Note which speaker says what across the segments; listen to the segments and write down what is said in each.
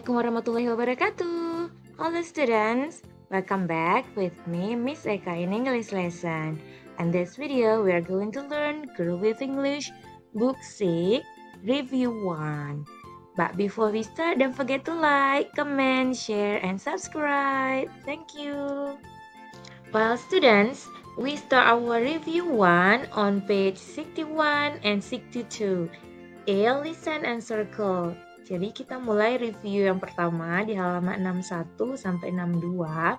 Speaker 1: Assalamualaikum warahmatullahi wabarakatuh. Hello students, welcome back with me Miss Eka in English lesson. And this video we are going to learn Grow with English Book 6 Review 1. But before we start, don't forget to like, comment, share, and subscribe. Thank you. Well students, we start our review 1 on page 61 and 62. A. Listen and circle. Jadi kita mulai review yang pertama di halaman 61 sampai 62,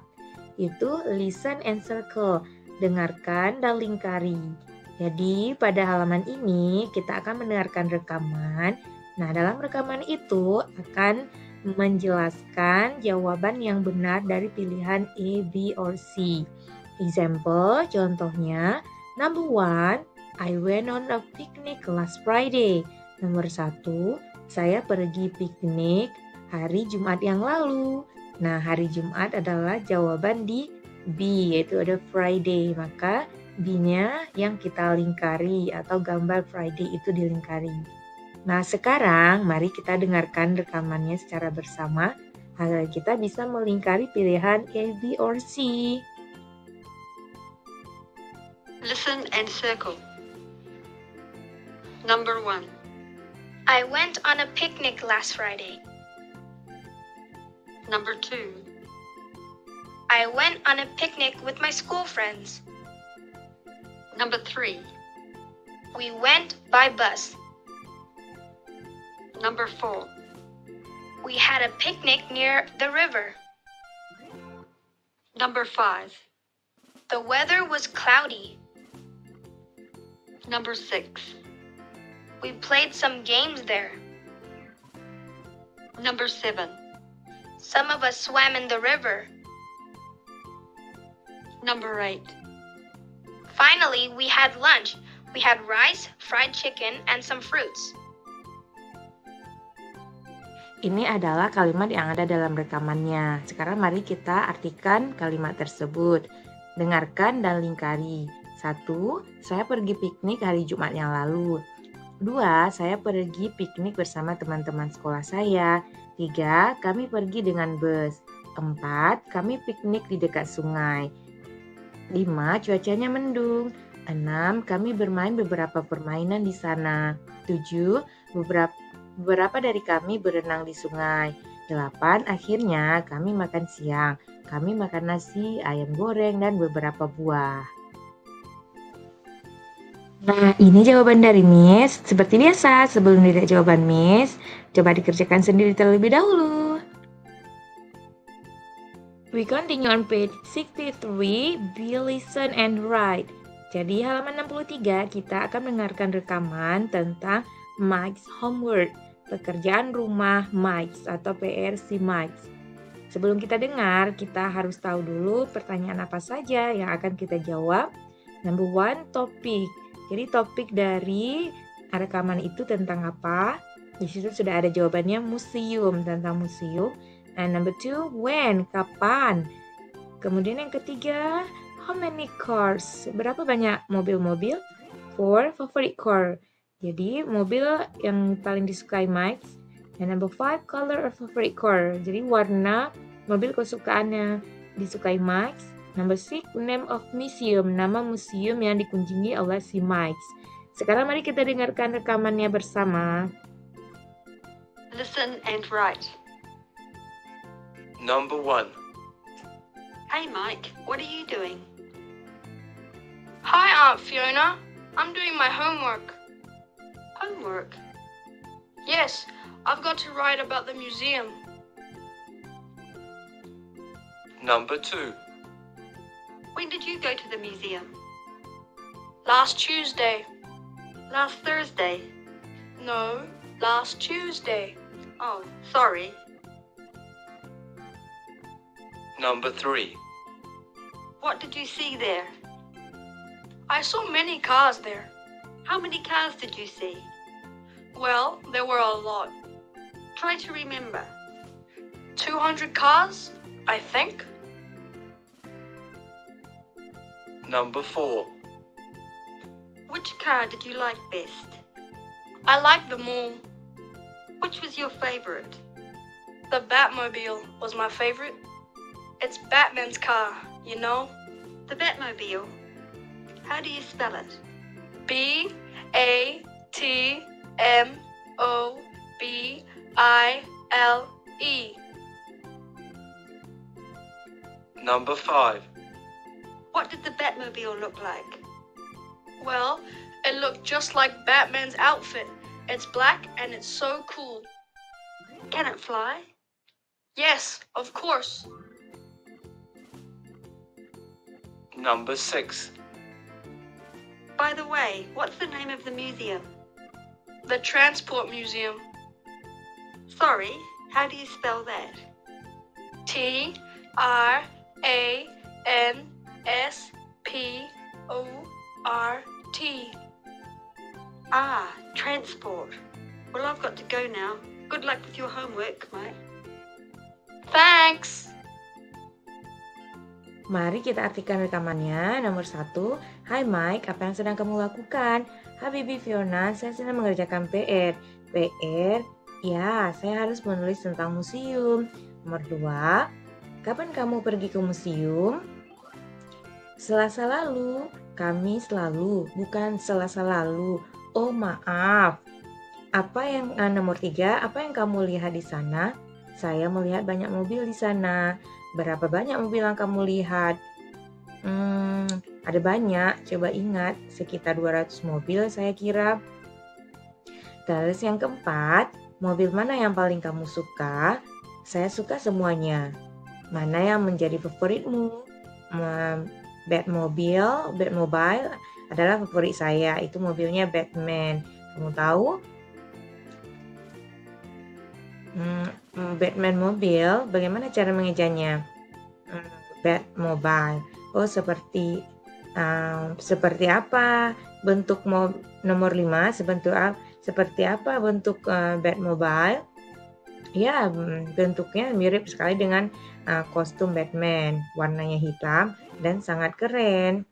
Speaker 1: yaitu listen and circle, dengarkan dan lingkari. Jadi pada halaman ini kita akan mendengarkan rekaman. Nah, dalam rekaman itu akan menjelaskan jawaban yang benar dari pilihan A, B, or C. Example, contohnya, number 1, I went on a picnic last Friday. Nomor 1, saya pergi piknik hari Jumat yang lalu. Nah, hari Jumat adalah jawaban di B, yaitu ada Friday. Maka B-nya yang kita lingkari atau gambar Friday itu dilingkari. Nah, sekarang mari kita dengarkan rekamannya secara bersama agar kita bisa melingkari pilihan A, B, or C.
Speaker 2: Listen and circle. Number 1.
Speaker 3: I went on a picnic last Friday.
Speaker 2: Number 2.
Speaker 3: I went on a picnic with my school friends.
Speaker 2: Number 3.
Speaker 3: We went by bus.
Speaker 2: Number 4.
Speaker 3: We had a picnic near the river.
Speaker 2: Number 5.
Speaker 3: The weather was cloudy.
Speaker 2: Number 6.
Speaker 3: We played some games there.
Speaker 2: Number 7.
Speaker 3: Some of us swam in the river.
Speaker 2: Number 8.
Speaker 3: Finally, we had lunch. We had rice, fried chicken, and some fruits.
Speaker 1: Ini adalah kalimat yang ada dalam rekamannya. Sekarang mari kita artikan kalimat tersebut. Dengarkan dan lingkari. 1. Saya pergi piknik hari Jumat yang lalu. 2. Saya pergi piknik bersama teman-teman sekolah saya. 3. Kami pergi dengan bus. 4. Kami piknik di dekat sungai. 5. Cuacanya mendung. 6. Kami bermain beberapa permainan di sana. 7. Beberapa dari kami berenang di sungai. 8. Akhirnya kami makan siang. Kami makan nasi, ayam goreng, dan beberapa buah. Nah, ini jawaban dari Miss. Seperti biasa, sebelum dilihat jawaban Miss, coba dikerjakan sendiri terlebih dahulu. We continue on page 63, be listen and write. Jadi halaman 63 kita akan mendengarkan rekaman tentang Mike's homework, pekerjaan rumah Mike's atau PR si Mike's. Sebelum kita dengar, kita harus tahu dulu pertanyaan apa saja yang akan kita jawab. Number 1, topik. Jadi topik dari rekaman itu tentang apa? Di situ sudah ada jawabannya, museum, tentang museum. And number 2, when, kapan. Kemudian yang ketiga, how many cars? Berapa banyak mobil-mobil? 4, favorite car. Jadi mobil yang paling disukai Mike. And number 5, color or favorite car. Jadi warna mobil kesukaannya disukai Mike. Number 6, name of museum, nama museum yang dikunjungi oleh si Mike. Sekarang mari kita dengarkan rekamannya bersama.
Speaker 2: Listen and write.
Speaker 4: Number 1.
Speaker 2: Hey Mike, what are you doing?
Speaker 3: Hi, Aunt Fiona. I'm doing my homework.
Speaker 2: Homework?
Speaker 3: Yes, I've got to write about the museum.
Speaker 4: Number 2.
Speaker 2: When did you go to the museum?
Speaker 3: Last Tuesday.
Speaker 2: Last Thursday?
Speaker 3: No, last Tuesday.
Speaker 2: Oh, sorry.
Speaker 4: Number 3.
Speaker 2: What did you see there?
Speaker 3: I saw many cars there.
Speaker 2: How many cars did you see?
Speaker 3: Well, there were a lot.
Speaker 2: Try to remember.
Speaker 3: 200 cars, I think.
Speaker 4: Number 4.
Speaker 2: Which car did you like best?
Speaker 3: I liked them all.
Speaker 2: Which was your favorite?
Speaker 5: The Batmobile was my favorite. It's Batman's car, you know?
Speaker 2: The Batmobile. How do you spell it?
Speaker 5: Batmobile.
Speaker 4: Number 5.
Speaker 2: What did the Batmobile look like?
Speaker 5: Well, it looked just like Batman's outfit. It's black and it's so cool.
Speaker 2: Can it fly?
Speaker 5: Yes, of course.
Speaker 4: Number 6.
Speaker 2: By the way, what's the name of the museum?
Speaker 5: The Transport Museum.
Speaker 2: Sorry, how do you spell that?
Speaker 5: Transport.
Speaker 2: Ah, transport. Well, I've got to go now. Good luck with your homework, Mike.
Speaker 5: Thanks.
Speaker 1: Mari kita artikan rekamannya. Nomor 1, Hai Mike, apa yang sedang kamu lakukan? Habibi Fiona, saya sedang mengerjakan PR. PR? Ya, saya harus menulis tentang museum. Nomor 2, kapan kamu pergi ke museum? Selasa lalu. Kamis lalu, bukan Selasa lalu. Oh, maaf. Nomor 3, apa yang kamu lihat di sana? Saya melihat banyak mobil di sana. Berapa banyak mobil yang kamu lihat? Ada banyak, coba ingat, sekitar 200 mobil saya kira. Terus yang keempat, mobil mana yang paling kamu suka? Saya suka semuanya. Mana yang menjadi favoritmu? Batmobile adalah favorit saya, itu mobilnya Batman. Kamu tahu? Batman mobil, bagaimana cara mengejanya? Batmobile. Oh, seperti apa bentuk nomor 5? Seperti apa bentuk Batmobile? Ya, bentuknya mirip sekali dengan kostum Batman. Warnanya hitam dan sangat keren.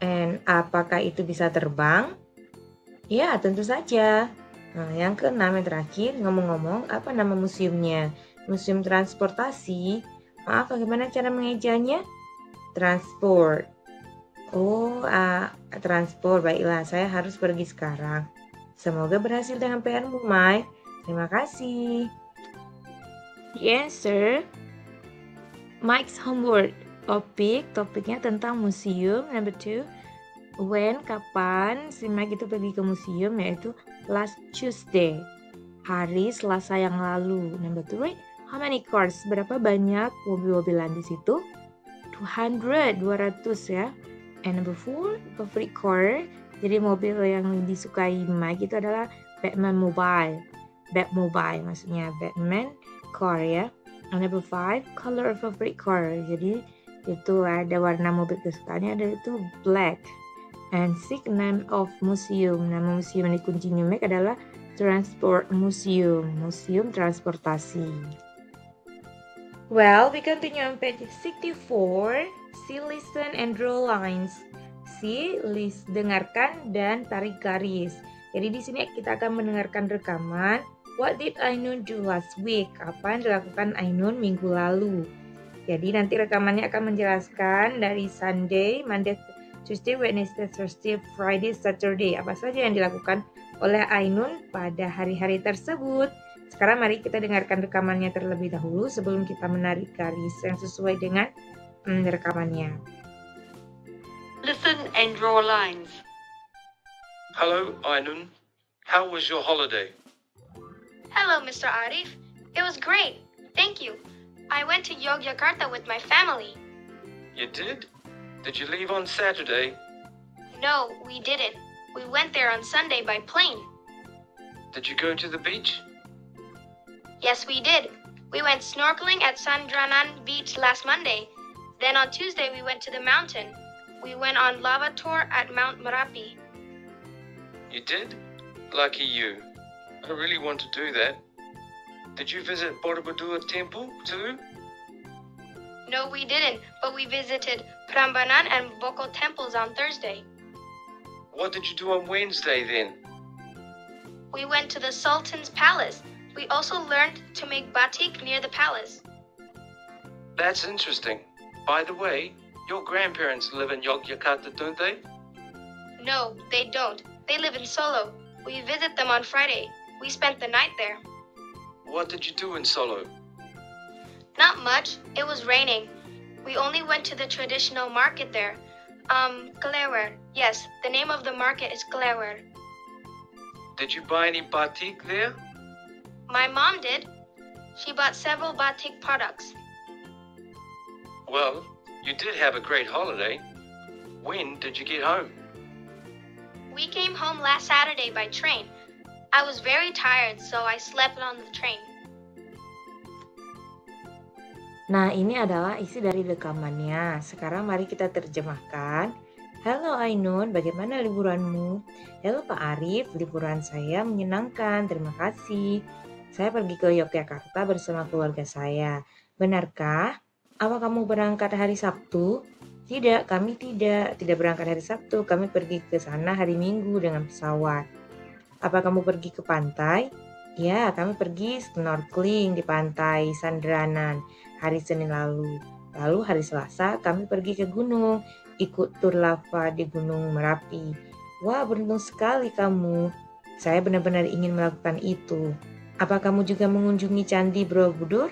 Speaker 1: And apakah itu bisa terbang? Ya, tentu saja. Nah, yang keenam, yang terakhir, ngomong-ngomong, apa nama museumnya? Museum Transportasi. Maaf, bagaimana cara mengejanya? Transport. Oh, transport. Baiklah, saya harus pergi sekarang. Semoga berhasil dengan PR-mu, Mike. Terima kasih. The answer, Mike's homework. Topiknya tentang museum. Number 2, when, kapan si Mike itu pergi ke museum, yaitu last Tuesday, hari Selasa yang lalu. Number 3, how many cars, berapa banyak mobil-mobilan di situ? 200 ya. And number 4, favorite car, jadi mobil yang disukai Mike itu adalah Batmobile maksudnya Batman car ya. And number 5, color of favorite car, jadi itu ada warna mobil kesukaannya, ada itu black. And 6, name of museum, nama museum yang dikunjungi Mike adalah Transport Museum, museum transportasi. Well, we continue on page 64. See, listen, and draw lines. See, dengarkan dan tarik garis. Jadi di sini kita akan mendengarkan rekaman. What did Ainun do last week? Apa yang dilakukan Ainun minggu lalu? Jadi nanti rekamannya akan menjelaskan dari Sunday, Monday, Tuesday, Wednesday, Thursday, Friday, Saturday. Apa saja yang dilakukan oleh Ainun pada hari-hari tersebut. Sekarang mari kita dengarkan rekamannya terlebih dahulu sebelum kita menarik garis yang sesuai dengan rekamannya.
Speaker 2: Listen and draw lines.
Speaker 4: Hello, Ainun. How was your holiday?
Speaker 3: Hello, Mr. Arif. It was great. Thank you. I went to Yogyakarta with my family.
Speaker 4: You did? Did you leave on Saturday?
Speaker 3: No, we didn't. We went there on Sunday by plane.
Speaker 4: Did you go to the beach?
Speaker 3: Yes, we did. We went snorkeling at Sandranan Beach last Monday. Then on Tuesday, we went to the mountain. We went on lava tour at Mount Merapi.
Speaker 4: You did? Lucky you. I really want to do that. Did you visit Borobudur Temple too?
Speaker 3: No, we didn't, but we visited Prambanan and Boko temples on Thursday.
Speaker 4: What did you do on Wednesday then?
Speaker 3: We went to the Sultan's Palace. We also learned to make batik near the palace.
Speaker 4: That's interesting. By the way, your grandparents live in Yogyakarta, don't they?
Speaker 3: No, they don't. They live in Solo. We visit them on Friday. We spent the night there.
Speaker 4: What did you do in Solo?
Speaker 3: Not much. It was raining. We only went to the traditional market there. Kelewer. Yes, the name of the market is Kelewer.
Speaker 4: Did you buy any batik there?
Speaker 3: My mom did. She bought several batik products.
Speaker 4: Well, you did have a great holiday. When did you get home?
Speaker 3: We came home last Saturday by train. I was very tired, so I slept on the train.
Speaker 1: Nah, ini adalah isi dari rekamannya. Sekarang mari kita terjemahkan. Halo Ainun, bagaimana liburanmu? Halo Pak Arif, liburan saya menyenangkan, terima kasih. Saya pergi ke Yogyakarta bersama keluarga saya. Benarkah? Apa kamu berangkat hari Sabtu? Tidak, kami tidak berangkat hari Sabtu. Kami pergi ke sana hari Minggu dengan pesawat. Apa kamu pergi ke pantai? Ya, kami pergi snorkeling di pantai Sandranan hari Senin lalu. Lalu hari Selasa kami pergi ke gunung, ikut tur lava di Gunung Merapi. Wah, beruntung sekali kamu. Saya benar-benar ingin melakukan itu. Apa kamu juga mengunjungi Candi Borobudur?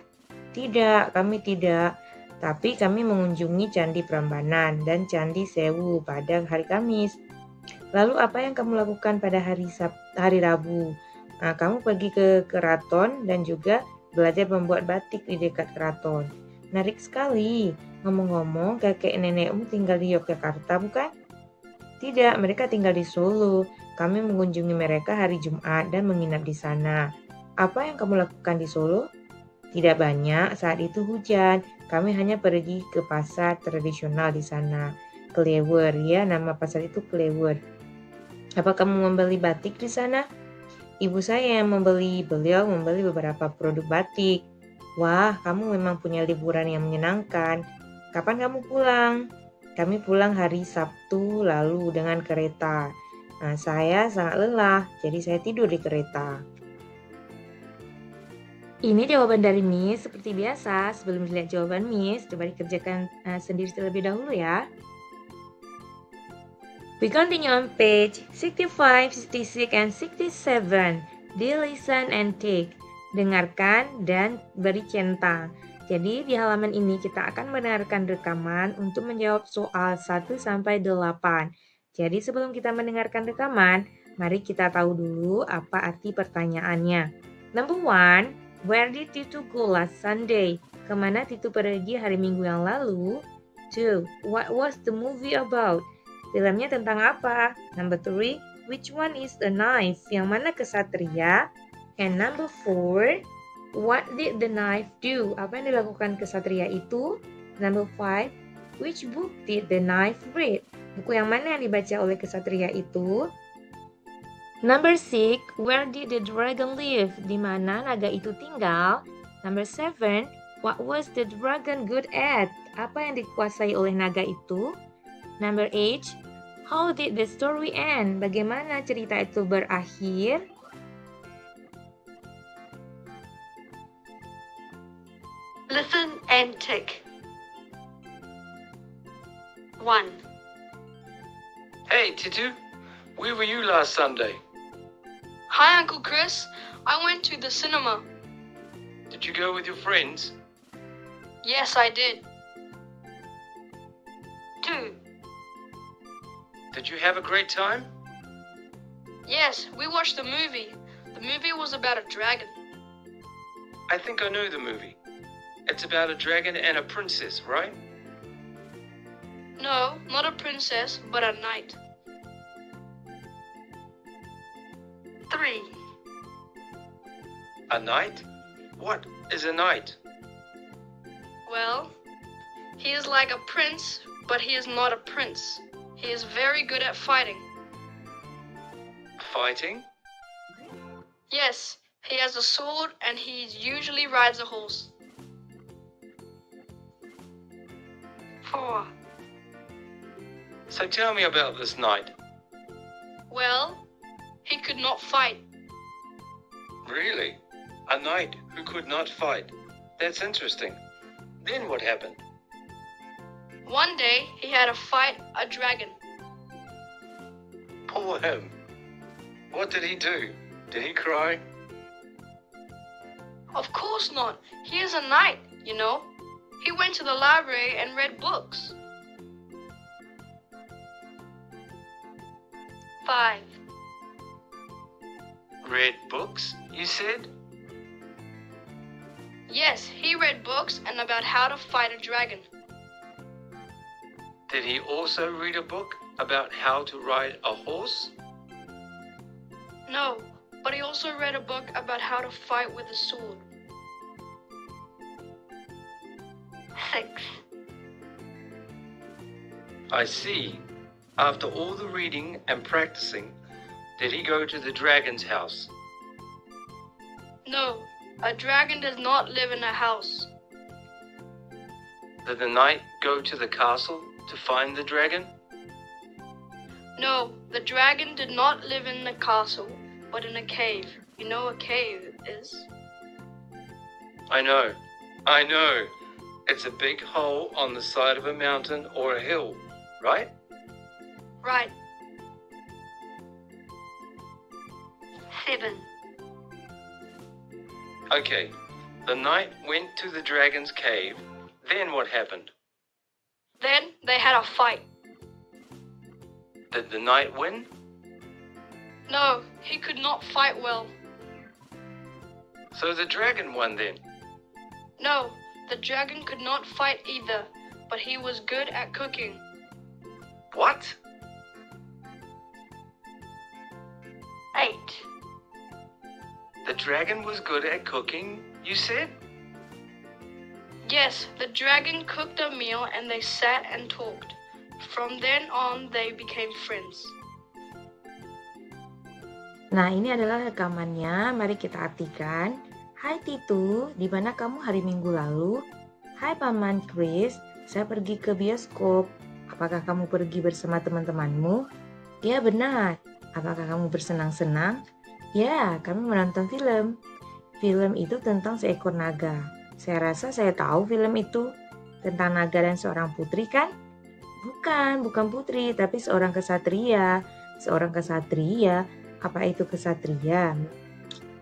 Speaker 1: Tidak, kami tidak. Tapi kami mengunjungi Candi Prambanan dan Candi Sewu pada hari Kamis. Lalu apa yang kamu lakukan pada hari Rabu? Nah, kamu pergi ke keraton dan juga belajar membuat batik di dekat keraton. Menarik sekali. Ngomong-ngomong, kakek nenekmu tinggal di Yogyakarta, bukan? Tidak, mereka tinggal di Solo. Kami mengunjungi mereka hari Jumat dan menginap di sana. Apa yang kamu lakukan di Solo? Tidak banyak, saat itu hujan. Kami hanya pergi ke pasar tradisional di sana. Kelewer, ya, nama pasar itu Kelewer. Apa kamu membeli batik di sana? Ibu saya yang membeli, beliau membeli beberapa produk batik. Wah, kamu memang punya liburan yang menyenangkan. Kapan kamu pulang? Kami pulang hari Sabtu lalu dengan kereta. Nah, saya sangat lelah, jadi saya tidur di kereta. Ini jawaban dari Miss. Seperti biasa, sebelum dilihat jawaban Miss, coba dikerjakan sendiri terlebih dahulu ya. We continue on page 65, 66, and 67. Listen and take. Dengarkan dan beri centang. Jadi di halaman ini kita akan mendengarkan rekaman untuk menjawab soal 1 sampai 8. Jadi sebelum kita mendengarkan rekaman, mari kita tahu dulu apa arti pertanyaannya. Number 1, where did Titu go last Sunday? Kemana Titu pergi hari Minggu yang lalu? 2, what was the movie about? Filmnya tentang apa? Number 3, which one is the knife? Yang mana kesatria? And number 4, what did the knife do? Apa yang dilakukan kesatria itu? Number 5, which book did the knife read? Buku yang mana yang dibaca oleh kesatria itu? Number 6, where did the dragon live? Di mana naga itu tinggal? Number 7, what was the dragon good at? Apa yang dikuasai oleh naga itu? Number 8, how did the story end? Bagaimana cerita itu berakhir?
Speaker 2: Listen and tick. 1.
Speaker 4: Hey, Titu, where were you last Sunday?
Speaker 5: Hi, Uncle Chris. I went to the cinema.
Speaker 4: Did you go with your friends?
Speaker 5: Yes, I did.
Speaker 2: 2.
Speaker 4: Did you have a great time?
Speaker 5: Yes, we watched the movie. The movie was about a dragon.
Speaker 4: I think I know the movie. It's about a dragon and a princess, right?
Speaker 5: No, not a princess, but a knight.
Speaker 2: 3.
Speaker 4: A knight? What is a knight?
Speaker 5: Well, he is like a prince, but he is not a prince. He is very good at fighting.
Speaker 4: Fighting?
Speaker 5: Yes, he has a sword and he usually rides a horse.
Speaker 2: 4.
Speaker 4: So tell me about this knight.
Speaker 5: Well, he could not fight.
Speaker 4: Really? A knight who could not fight. That's interesting. Then what happened?
Speaker 5: One day, he had to fight a dragon.
Speaker 4: Poor him. What did he do? Did he cry?
Speaker 5: Of course not. He is a knight, you know. He went to the library and read books. 5.
Speaker 4: Read books, you said?
Speaker 5: Yes, he read books and about how to fight a dragon.
Speaker 4: Did he also read a book about how to ride a horse?
Speaker 5: No, but he also read a book about how to fight with a sword.
Speaker 2: 6.
Speaker 4: I see. After all the reading and practicing, did he go to the dragon's house?
Speaker 5: No, a dragon does not live in a house.
Speaker 4: Did the knight go to the castle to find the dragon?
Speaker 5: No, the dragon did not live in the castle, but in a cave. You know what a cave is?
Speaker 4: I know. It's a big hole on the side of a mountain or a hill, right?
Speaker 5: Right.
Speaker 2: 7.
Speaker 4: Okay, the knight went to the dragon's cave. Then what happened?
Speaker 5: Then they had a fight.
Speaker 4: Did the knight win?
Speaker 5: No, he could not fight well.
Speaker 4: So the dragon won then?
Speaker 5: No, the dragon could not fight either, but he was good at cooking.
Speaker 4: What?
Speaker 2: 8.
Speaker 4: The dragon was good at cooking, you said?
Speaker 5: Yes, the dragon cooked a meal and they sat and talked. From then on, they became friends.
Speaker 1: Nah, ini adalah rekamannya. Mari kita artikan. Hai Titu, di mana kamu hari Minggu lalu? Hai Paman Chris, saya pergi ke bioskop. Apakah kamu pergi bersama teman-temanmu? Ya benar. Apakah kamu bersenang-senang? Ya, kami menonton film. Film itu tentang seekor naga. Saya rasa saya tahu film itu. Tentang naga dan seorang putri kan? Bukan putri, tapi seorang kesatria. Seorang kesatria. Apa itu kesatria?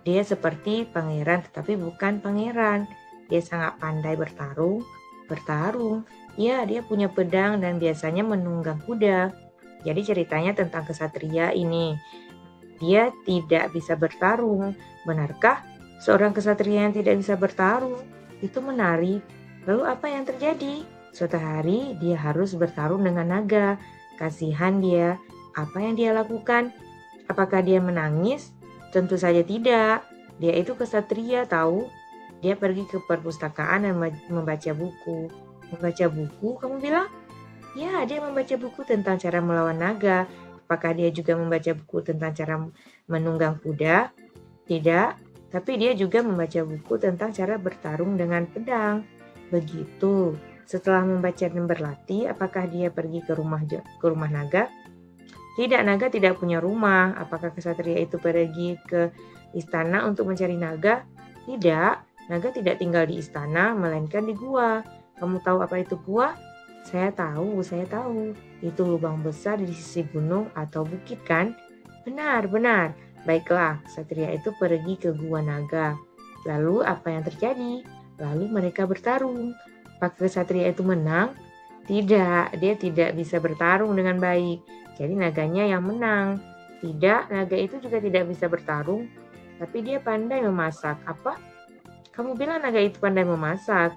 Speaker 1: Dia seperti pangeran tetapi bukan pangeran. Dia sangat pandai bertarung. Ya, dia punya pedang dan biasanya menunggang kuda. Jadi ceritanya tentang kesatria ini. Dia tidak bisa bertarung. Benarkah seorang kesatria yang tidak bisa bertarung? Itu menarik. Lalu apa yang terjadi? Suatu hari dia harus bertarung dengan naga. Kasihan dia. Apa yang dia lakukan? Apakah dia menangis? Tentu saja tidak. Dia itu kesatria tahu. Dia pergi ke perpustakaan dan membaca buku. Membaca buku, kamu bilang? Ya, dia membaca buku tentang cara melawan naga. Apakah dia juga membaca buku tentang cara menunggang kuda? Tidak, tapi dia juga membaca buku tentang cara bertarung dengan pedang. Begitu. Setelah membaca dan berlatih, apakah dia pergi ke rumah naga? Tidak, naga tidak punya rumah. Apakah kesatria itu pergi ke istana untuk mencari naga? Tidak, naga tidak tinggal di istana, melainkan di gua. Kamu tahu apa itu gua? Saya tahu. Itu lubang besar di sisi gunung atau bukit kan? Benar. Baiklah, kesatria itu pergi ke gua naga. Lalu apa yang terjadi? Lalu mereka bertarung. Apakah kesatria itu menang? Tidak, dia tidak bisa bertarung dengan baik. Jadi naganya yang menang. Tidak, naga itu juga tidak bisa bertarung. Tapi dia pandai memasak. Apa? Kamu bilang naga itu pandai memasak?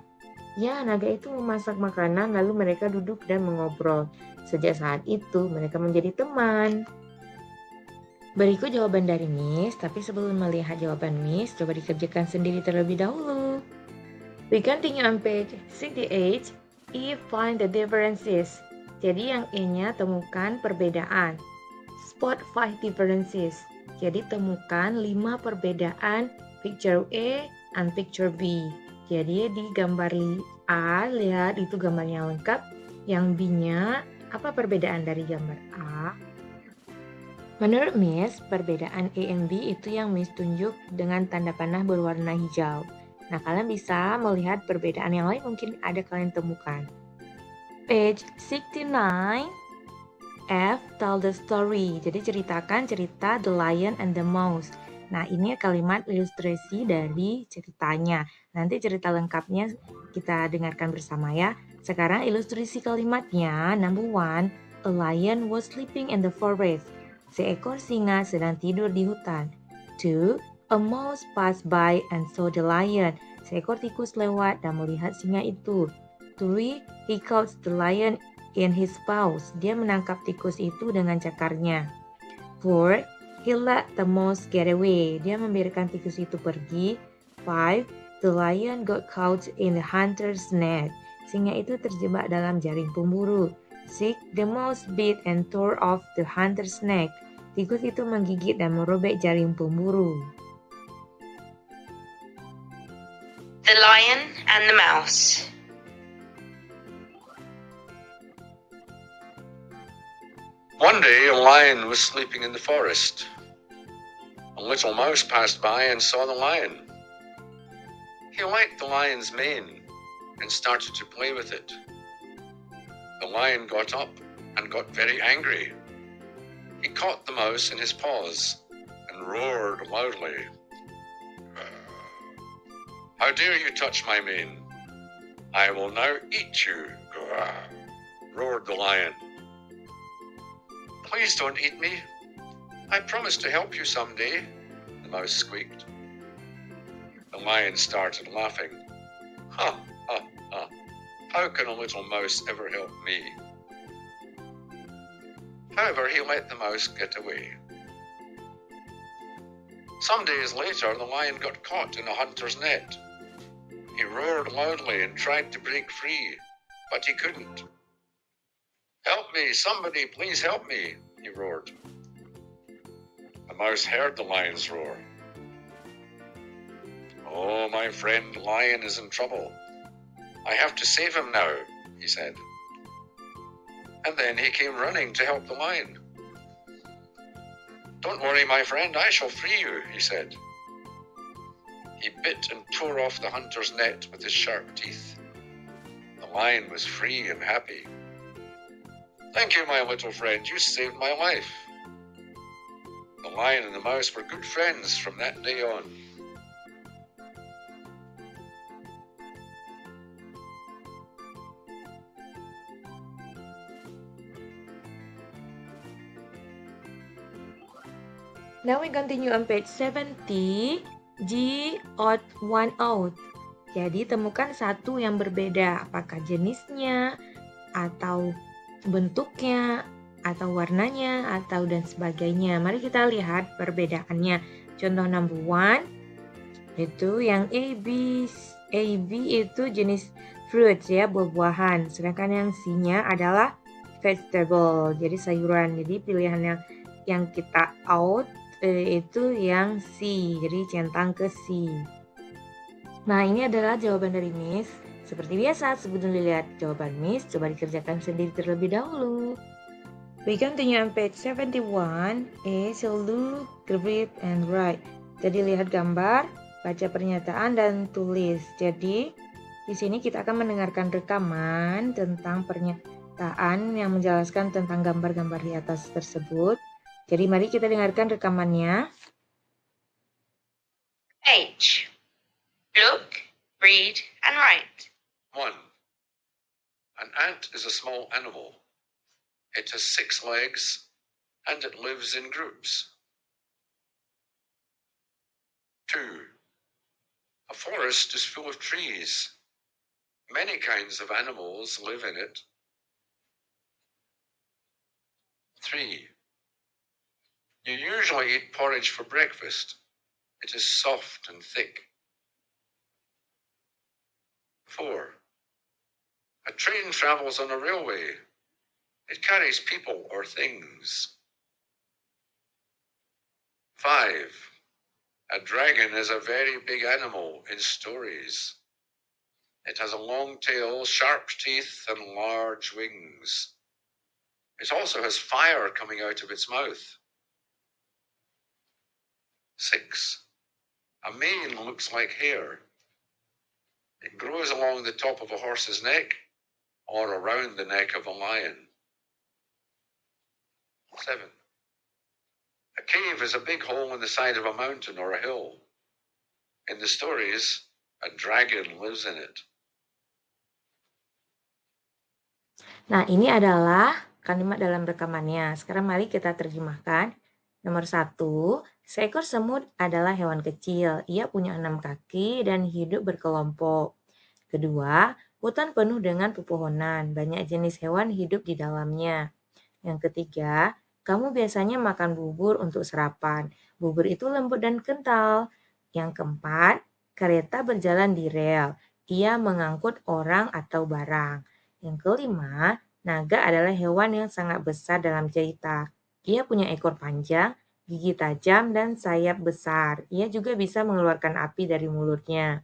Speaker 1: Ya, naga itu memasak makanan lalu mereka duduk dan mengobrol. Sejak saat itu mereka menjadi teman. Berikut jawaban dari Miss, tapi sebelum melihat jawaban Miss, coba dikerjakan sendiri terlebih dahulu. We continue on page 68. E, find the differences. Jadi yang E-nya temukan perbedaan. Spot 5 differences. Jadi temukan 5 perbedaan picture A and picture B. Jadi di gambar A, lihat itu gambarnya lengkap. Yang B-nya, apa perbedaan dari gambar A? Menurut Miss, perbedaan A and B itu yang Miss tunjuk dengan tanda panah berwarna hijau. Nah, kalian bisa melihat perbedaan yang lain mungkin ada kalian temukan. Page 69, F, tell the story. Jadi ceritakan cerita The Lion and the Mouse. Nah, ini kalimat ilustrasi dari ceritanya. Nanti cerita lengkapnya kita dengarkan bersama ya. Sekarang ilustrasi kalimatnya. Number 1, a lion was sleeping in the forest. Seekor singa sedang tidur di hutan. 2, a mouse passed by and saw the lion. Seekor tikus lewat dan melihat singa itu. 3, he caught the lion in his paws. Dia menangkap tikus itu dengan cakarnya. 4, he let the mouse get away. Dia membiarkan tikus itu pergi. 5, the lion got caught in the hunter's net. Singa itu terjebak dalam jaring pemburu. 6, the mouse bit and tore off the hunter's neck. Tikus itu menggigit dan merobek jaring pemburu.
Speaker 6: The Lion and the Mouse.
Speaker 4: One day a lion was sleeping in the forest. A little mouse passed by and saw the lion. He liked the lion's mane and started to play with it. The lion got up and got very angry. He caught the mouse in his paws and roared loudly. How dare you touch my mane? I will now eat you, roared the lion. Please don't eat me. I promise to help you someday, the mouse squeaked. The lion started laughing. Ha, ha, ha. How can a little mouse ever help me? However, he let the mouse get away. Some days later, the lion got caught in a hunter's net. He roared loudly and tried to break free, but he couldn't. Help me, somebody, please help me, he roared. The mouse heard the lion's roar. Oh, my friend Lion is in trouble. I have to save him now, he said. And then he came running to help the lion. Don't worry, my friend, I shall free you, he said. He bit and tore off the hunter's net with his sharp teeth. The lion was free and happy. Thank you, my little friend, you saved my life. The lion and the mouse were good friends from that day on.
Speaker 1: Now we continue on page 70. G, odd one out. Jadi temukan satu yang berbeda. Apakah jenisnya, atau bentuknya, atau warnanya, atau dan sebagainya. Mari kita lihat perbedaannya. Contoh number 1, itu yang A, B itu jenis fruits ya, buah-buahan. Sedangkan yang C-nya adalah vegetable, jadi sayuran. Jadi pilihan yang kita out itu yang C, jadi centang ke C. Nah, ini adalah jawaban dari Miss. Seperti biasa, sebelum dilihat jawaban Miss, coba dikerjakan sendiri terlebih dahulu. We continue on page 71. A, so look, read, and write. Jadi lihat gambar, baca pernyataan, dan tulis. Jadi di sini kita akan mendengarkan rekaman tentang pernyataan yang menjelaskan tentang gambar-gambar di atas tersebut. Jadi mari kita dengarkan rekamannya.
Speaker 6: H. Look, read, and write.
Speaker 4: 1. An ant is a small animal. It has 6 legs and it lives in groups. 2. A forest is full of trees. Many kinds of animals live in it. 3. You usually eat porridge for breakfast. It is soft and thick. 4. A train travels on a railway. It carries people or things. 5. A dragon is a very big animal in stories. It has a long tail, sharp teeth, and large wings. It also has fire coming out of its mouth. 6. A mane looks like hair. It grows along the top of a horse's neck or around the neck of a lion. 7. A cave is a big hole in the side of a mountain or a hill. In the stories, a dragon lives in it.
Speaker 1: Nah, ini adalah kalimat dalam rekamannya. Sekarang mari kita terjemahkan. Nomor 1, seekor semut adalah hewan kecil. Ia punya 6 kaki dan hidup berkelompok. Kedua, hutan penuh dengan pepohonan. Banyak jenis hewan hidup di dalamnya. Yang ketiga, kamu biasanya makan bubur untuk sarapan. Bubur itu lembut dan kental. Yang keempat, kereta berjalan di rel. Ia mengangkut orang atau barang. Yang kelima, naga adalah hewan yang sangat besar dalam cerita. Ia punya ekor panjang, gigi tajam, dan sayap besar. Ia juga bisa mengeluarkan api dari mulutnya.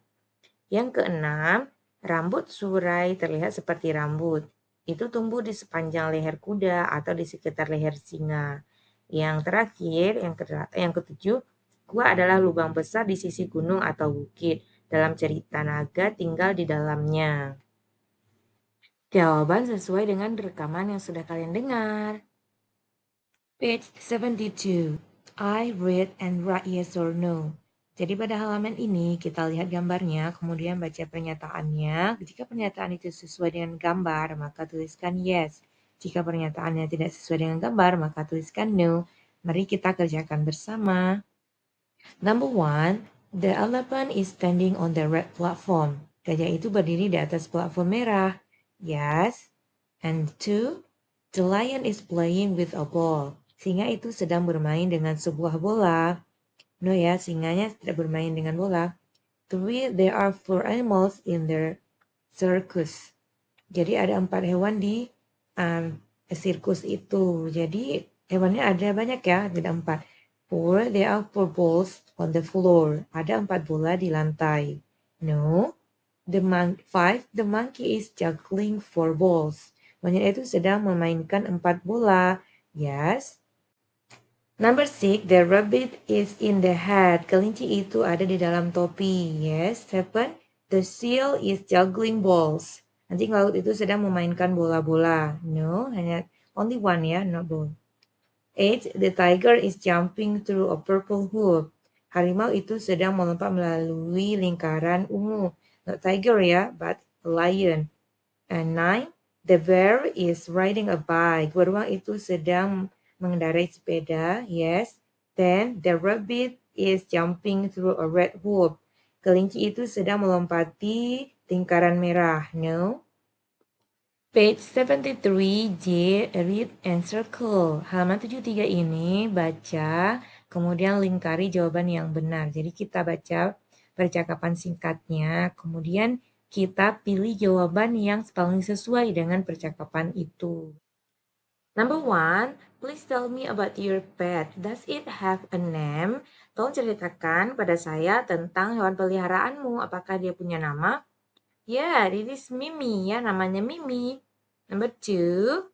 Speaker 1: Yang keenam, rambut surai terlihat seperti rambut. Itu tumbuh di sepanjang leher kuda atau di sekitar leher singa. Yang terakhir, yang ketujuh, gua adalah lubang besar di sisi gunung atau bukit. Dalam cerita naga tinggal di dalamnya. Jawaban sesuai dengan rekaman yang sudah kalian dengar. Page 72. I read and write yes or no. Jadi pada halaman ini kita lihat gambarnya, kemudian baca pernyataannya. Jika pernyataan itu sesuai dengan gambar, maka tuliskan yes. Jika pernyataannya tidak sesuai dengan gambar, maka tuliskan no. Mari kita kerjakan bersama. Number 1, the elephant is standing on the red platform. Gajah itu berdiri di atas platform merah. Yes. And 2, the lion is playing with a ball. Singa itu sedang bermain dengan sebuah bola. No ya, singanya tidak bermain dengan bola. 3, there are 4 animals in the circus. Jadi ada 4 hewan di sirkus itu. Jadi hewannya ada banyak ya, tidak 4. 4, there are 4 balls on the floor. Ada 4 bola di lantai. No. 5, the monkey is juggling 4 balls. Monyet itu sedang memainkan 4 bola. Yes. Number 6, the rabbit is in the hat. Kelinci itu ada di dalam topi. Yes. 7, the seal is juggling balls. Anjing laut itu sedang memainkan bola-bola. No, hanya only one ya, not ball. 8, the tiger is jumping through a purple hoop. Harimau itu sedang melompat melalui lingkaran ungu. Not tiger ya, but a lion. And 9, the bear is riding a bike. Beruang itu sedang mengendarai sepeda. Yes. 10, the rabbit is jumping through a red hoop. Kelinci itu sedang melompati lingkaran merah. No. Page 73, J, read and circle. Halaman 73 ini baca, kemudian lingkari jawaban yang benar. Jadi kita baca percakapan singkatnya, kemudian kita pilih jawaban yang paling sesuai dengan percakapan itu. Number 1, please tell me about your pet. Does it have a name? Tolong ceritakan pada saya tentang hewan peliharaanmu. Apakah dia punya nama? Yeah, it is Mimi ya, namanya Mimi. Number 2,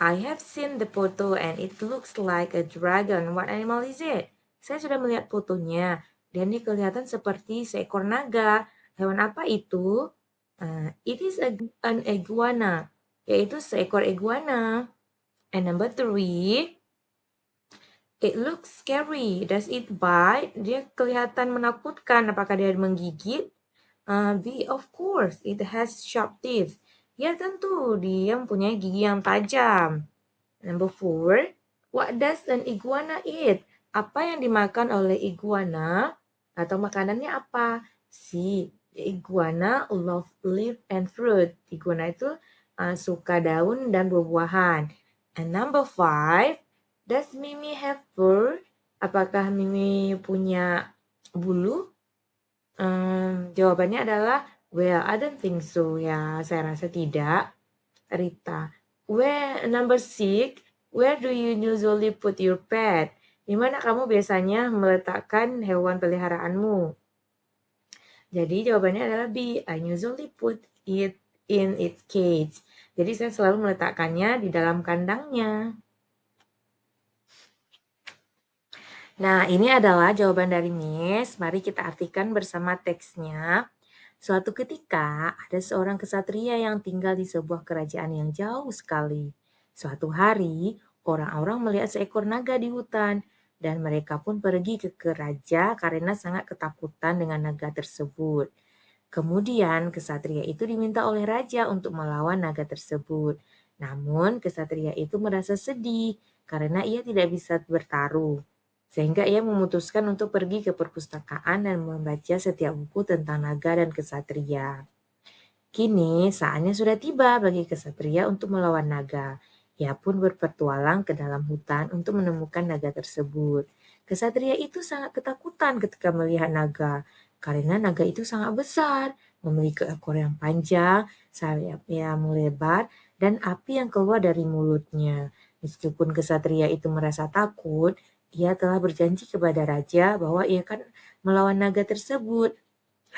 Speaker 1: I have seen the photo and it looks like a dragon. What animal is it? Saya sudah melihat fotonya dan ini kelihatan seperti seekor naga. Hewan apa itu? It is an iguana, yaitu seekor iguana. And number 3, it looks scary. Does it bite? Dia kelihatan menakutkan. Apakah dia menggigit? B, of course, it has sharp teeth. Ya tentu, dia mempunyai gigi yang tajam. Number 4, what does an iguana eat? Apa yang dimakan oleh iguana? Atau makanannya apa? C, the iguana love leaf and fruit. Iguana itu suka daun dan buah-buahan. And number 5, does Mimi have fur? Apakah Mimi punya bulu? Jawabannya adalah, well, I don't think so. Ya, saya rasa tidak. Rita, number 6, where do you usually put your pet? Di mana kamu biasanya meletakkan hewan peliharaanmu? Jadi jawabannya adalah B, I usually put it in its cage. Jadi saya selalu meletakkannya di dalam kandangnya. Nah, ini adalah jawaban dari Miss. Mari kita artikan bersama teksnya. Suatu ketika, ada seorang kesatria yang tinggal di sebuah kerajaan yang jauh sekali. Suatu hari, orang-orang melihat seekor naga di hutan, dan mereka pun pergi ke raja karena sangat ketakutan dengan naga tersebut. Kemudian, kesatria itu diminta oleh raja untuk melawan naga tersebut. Namun, kesatria itu merasa sedih karena ia tidak bisa bertaruh. Sehingga ia memutuskan untuk pergi ke perpustakaan dan membaca setiap buku tentang naga dan kesatria. Kini saatnya sudah tiba bagi kesatria untuk melawan naga. Ia pun berpetualang ke dalam hutan untuk menemukan naga tersebut. Kesatria itu sangat ketakutan ketika melihat naga, karena naga itu sangat besar, memiliki ekor yang panjang, sayap yang melebar, dan api yang keluar dari mulutnya. Meskipun kesatria itu merasa takut, ia telah berjanji kepada raja bahwa ia akan melawan naga tersebut.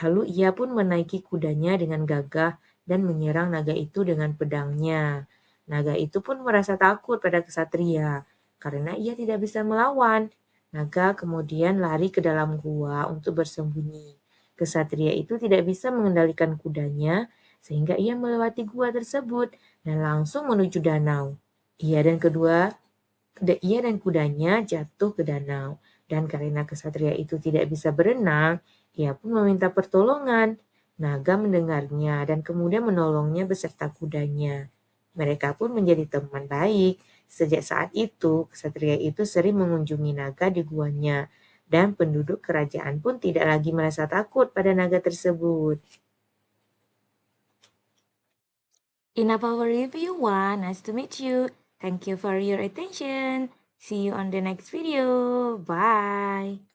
Speaker 1: Lalu ia pun menaiki kudanya dengan gagah dan menyerang naga itu dengan pedangnya. Naga itu pun merasa takut pada kesatria karena ia tidak bisa melawan. Naga kemudian lari ke dalam gua untuk bersembunyi. Kesatria itu tidak bisa mengendalikan kudanya sehingga ia melewati gua tersebut dan langsung menuju danau. Ia dan kudanya jatuh ke danau. Dan karena kesatria itu tidak bisa berenang, ia pun meminta pertolongan. Naga mendengarnya dan kemudian menolongnya beserta kudanya. Mereka pun menjadi teman baik. Sejak saat itu, kesatria itu sering mengunjungi naga di guanya. Dan penduduk kerajaan pun tidak lagi merasa takut pada naga tersebut. Enough our review one. Nice to meet you. Thank you for your attention. See you on the next video. Bye.